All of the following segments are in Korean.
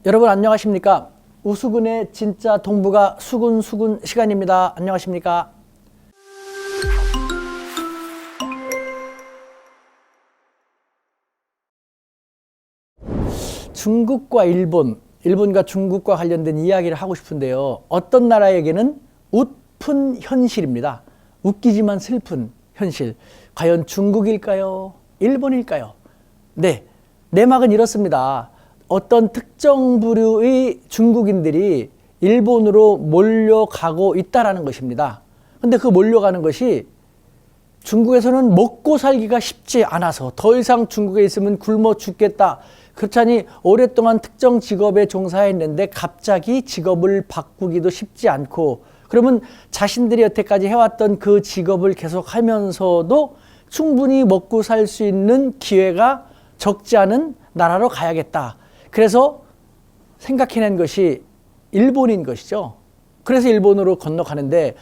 여러분 안녕하십니까? 우수근의 진짜 동부가 수근수근 시간입니다. 안녕하십니까? 중국과 일본과 중국과 관련된 이야기를 하고 싶은데요. 어떤 나라에게는 웃픈 현실입니다. 웃기지만 슬픈 현실. 과연 중국일까요? 일본일까요? 네, 내막은 이렇습니다. 어떤 특정 부류의 중국인들이 일본으로 몰려가고 있다는 것입니다. 근데 그 몰려가는 것이 중국에서는 먹고 살기가 쉽지 않아서 더 이상 중국에 있으면 굶어 죽겠다. 그렇자니 오랫동안 특정 직업에 종사했는데 갑자기 직업을 바꾸기도 쉽지 않고, 그러면 자신들이 여태까지 해왔던 그 직업을 계속하면서도 충분히 먹고 살 수 있는 기회가 적지 않은 나라로 가야겠다. 그래서 생각해낸 것이 일본인 것이죠. 그래서 일본으로 건너가는데,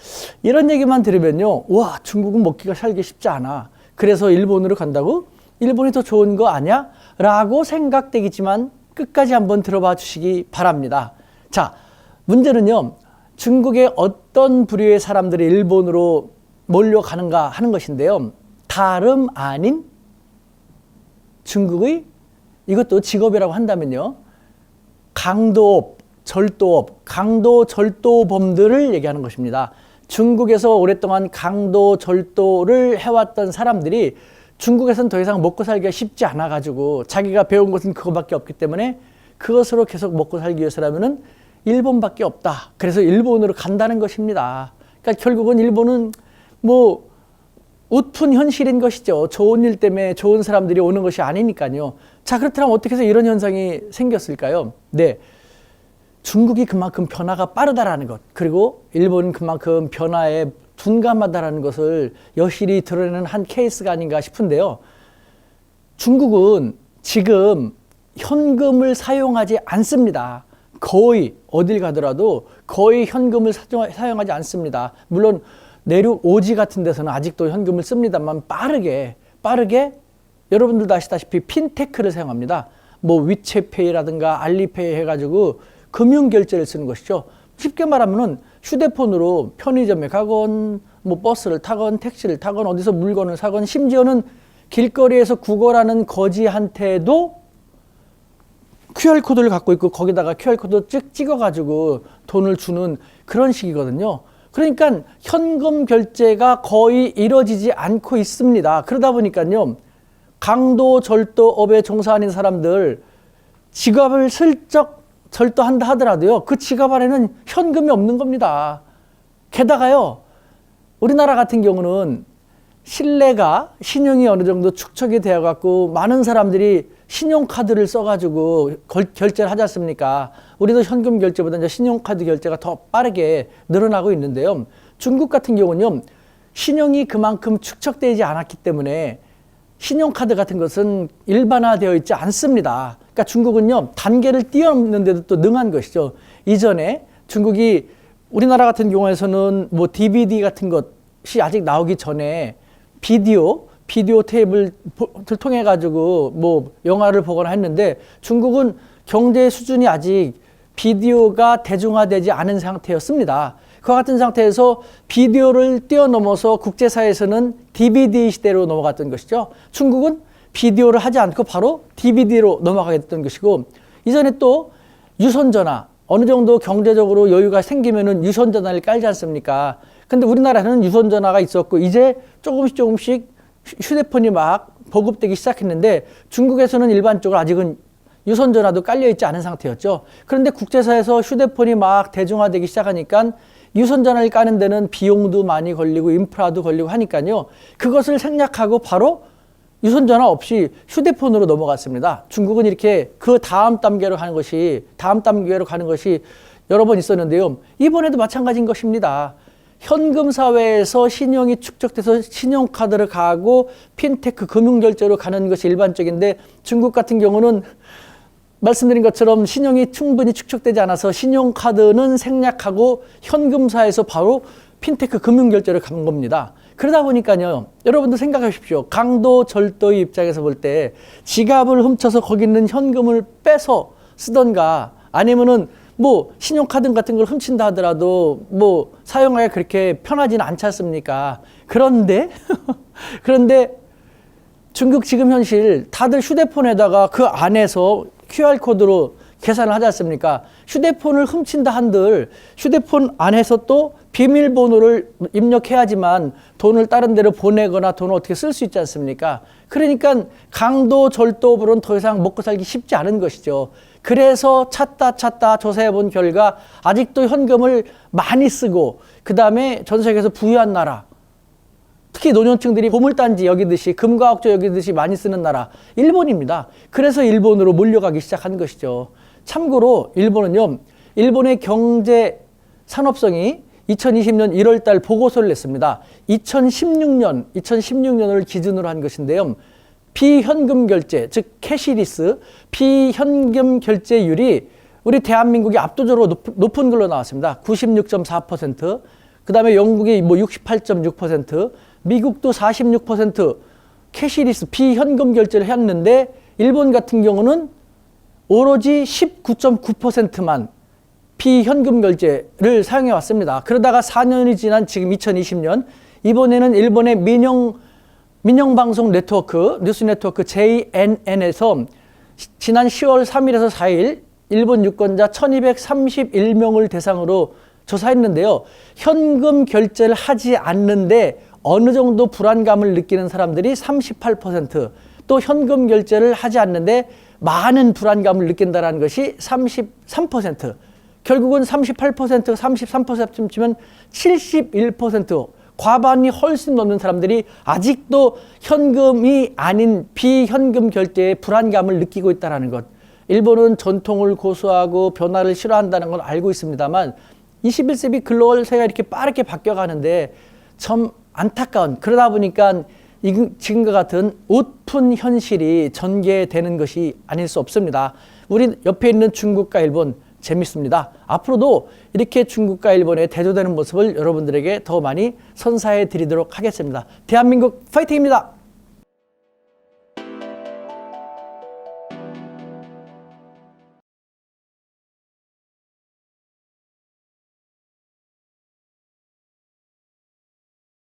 이런 얘기만 들으면요, 와, 중국은 먹기가 살기 쉽지 않아. 그래서 일본으로 간다고? 일본이 더 좋은 거 아니야? 라고 생각되겠지만 끝까지 한번 들어봐 주시기 바랍니다. 자, 문제는요, 중국의 어떤 부류의 사람들이 일본으로 몰려가는가 하는 것인데요. 다름 아닌 중국의, 이것도 직업이라고 한다면요, 강도업, 절도업, 강도 절도범들을 얘기하는 것입니다. 중국에서 오랫동안 강도 절도를 해왔던 사람들이 중국에서는 더 이상 먹고 살기가 쉽지 않아 가지고 자기가 배운 것은 그거밖에 없기 때문에 그것으로 계속 먹고 살기 위해서라면은 일본밖에 없다. 그래서 일본으로 간다는 것입니다. 그러니까 결국은 일본은 뭐 웃픈 현실인 것이죠. 좋은 일 때문에 좋은 사람들이 오는 것이 아니니까요. 자, 그렇다면 어떻게 해서 이런 현상이 생겼을까요? 네, 중국이 그만큼 변화가 빠르다라는 것, 그리고 일본은 그만큼 변화에 둔감하다라는 것을 여실히 드러내는 한 케이스가 아닌가 싶은데요. 중국은 지금 현금을 사용하지 않습니다. 거의 어딜 가더라도 거의 현금을 사용하지 않습니다. 물론 내륙 오지 같은 데서는 아직도 현금을 씁니다만 빠르게 여러분들도 아시다시피 핀테크를 사용합니다. 뭐 위챗페이라든가 알리페이 해가지고 금융결제를 쓰는 것이죠. 쉽게 말하면은 휴대폰으로 편의점에 가건 뭐 버스를 타건 택시를 타건 어디서 물건을 사건, 심지어는 길거리에서 구걸하는 거지한테도 QR코드를 갖고 있고 거기다가 QR코드 찍어가지고 돈을 주는 그런 식이거든요. 그러니까 현금 결제가 거의 이루어지지 않고 있습니다. 그러다 보니까요, 강도 절도업에 종사하는 사람들 지갑을 슬쩍 절도한다 하더라도요, 그 지갑 안에는 현금이 없는 겁니다. 게다가요, 우리나라 같은 경우는 신뢰가, 신용이 어느 정도 축적이 되어 갖고 많은 사람들이 신용카드를 써가지고 결제를 하지 않습니까? 우리도 현금 결제보다 이제 신용카드 결제가 더 빠르게 늘어나고 있는데요. 중국 같은 경우는요, 신용이 그만큼 축적되지 않았기 때문에 신용카드 같은 것은 일반화되어 있지 않습니다. 그러니까 중국은요, 단계를 뛰어넘는데도 또 능한 것이죠. 이전에 중국이, 우리나라 같은 경우에서는 뭐 DVD 같은 것이 아직 나오기 전에 비디오 테이프를 통해 가지고 뭐 영화를 보거나 했는데, 중국은 경제 수준이 아직 비디오가 대중화되지 않은 상태였습니다. 그와 같은 상태에서 비디오를 뛰어넘어서 국제사회에서는 DVD 시대로 넘어갔던 것이죠. 중국은 비디오를 하지 않고 바로 DVD로 넘어가게 됐던 것이고, 이전에 또 유선전화, 어느 정도 경제적으로 여유가 생기면은 유선전화를 깔지 않습니까? 근데 우리나라는 유선전화가 있었고 이제 조금씩 휴대폰이 막 보급되기 시작했는데, 중국에서는 일반적으로 아직은 유선전화도 깔려있지 않은 상태였죠. 그런데 국제사에서 휴대폰이 막 대중화되기 시작하니까 유선전화를 까는 데는 비용도 많이 걸리고 인프라도 걸리고 하니까요, 그것을 생략하고 바로 유선전화 없이 휴대폰으로 넘어갔습니다. 중국은 이렇게 그 다음 단계로 가는 것이 여러 번 있었는데요. 이번에도 마찬가지인 것입니다. 현금 사회에서 신용이 축적돼서 신용카드를 가고 핀테크 금융결제로 가는 것이 일반적인데, 중국 같은 경우는 말씀드린 것처럼 신용이 충분히 축적되지 않아서 신용카드는 생략하고 현금사에서 바로 핀테크 금융결제를 간 겁니다. 그러다 보니까요, 여러분들 생각하십시오. 강도 절도의 입장에서 볼 때 지갑을 훔쳐서 거기 있는 현금을 빼서 쓰던가 아니면은 뭐 신용카드 같은 걸 훔친다 하더라도 뭐 사용하기가 그렇게 편하지는 않지 않습니까? 그런데 중국 지금 현실 다들 휴대폰에다가 그 안에서 QR코드로 계산을 하지 않습니까? 휴대폰을 훔친다 한들 휴대폰 안에서 또 비밀번호를 입력해야지만 돈을 다른 데로 보내거나 돈을 어떻게 쓸 수 있지 않습니까? 그러니까 강도 절도불은 더 이상 먹고 살기 쉽지 않은 것이죠. 그래서 찾다 조사해 본 결과 아직도 현금을 많이 쓰고 그 다음에 전 세계에서 부유한 나라, 특히 노년층들이 보물단지 여기듯이 금과옥조 여기듯이 많이 쓰는 나라 일본입니다. 그래서 일본으로 몰려가기 시작한 것이죠. 참고로 일본은요, 일본의 경제 산업성이 2020년 1월 달 보고서를 냈습니다. 2016년을 기준으로 한 것인데요. 비현금 결제, 즉 캐시리스, 비현금 결제율이 우리 대한민국이 압도적으로 높은 걸로 나왔습니다. 96.4%, 그 다음에 영국이 뭐 68.6%, 미국도 46% 캐시리스, 비현금 결제를 했는데 일본 같은 경우는 오로지 19.9%만 비현금 결제를 사용해 왔습니다. 그러다가 4년이 지난 지금 2020년 이번에는 일본의 민영방송 네트워크, 뉴스 네트워크 JNN에서 지난 10월 3일에서 4일 일본 유권자 1231명을 대상으로 조사했는데요. 현금 결제를 하지 않는데 어느 정도 불안감을 느끼는 사람들이 38%, 또 현금 결제를 하지 않는데 많은 불안감을 느낀다는 것이 33%, 결국은 38%, 33%쯤 치면 71%, 과반이 훨씬 넘는 사람들이 아직도 현금이 아닌 비현금 결제에 불안감을 느끼고 있다는 것. 일본은 전통을 고수하고 변화를 싫어한다는 걸 알고 있습니다만 21세기 글로벌 세계가 이렇게 빠르게 바뀌어가는데 참 안타까운, 그러다 보니까 지금과 같은 웃픈 현실이 전개되는 것이 아닐 수 없습니다. 우리 옆에 있는 중국과 일본 재밌습니다. 앞으로도 이렇게 중국과 일본에 대조되는 모습을 여러분들에게 더 많이 선사해 드리도록 하겠습니다. 대한민국 파이팅입니다.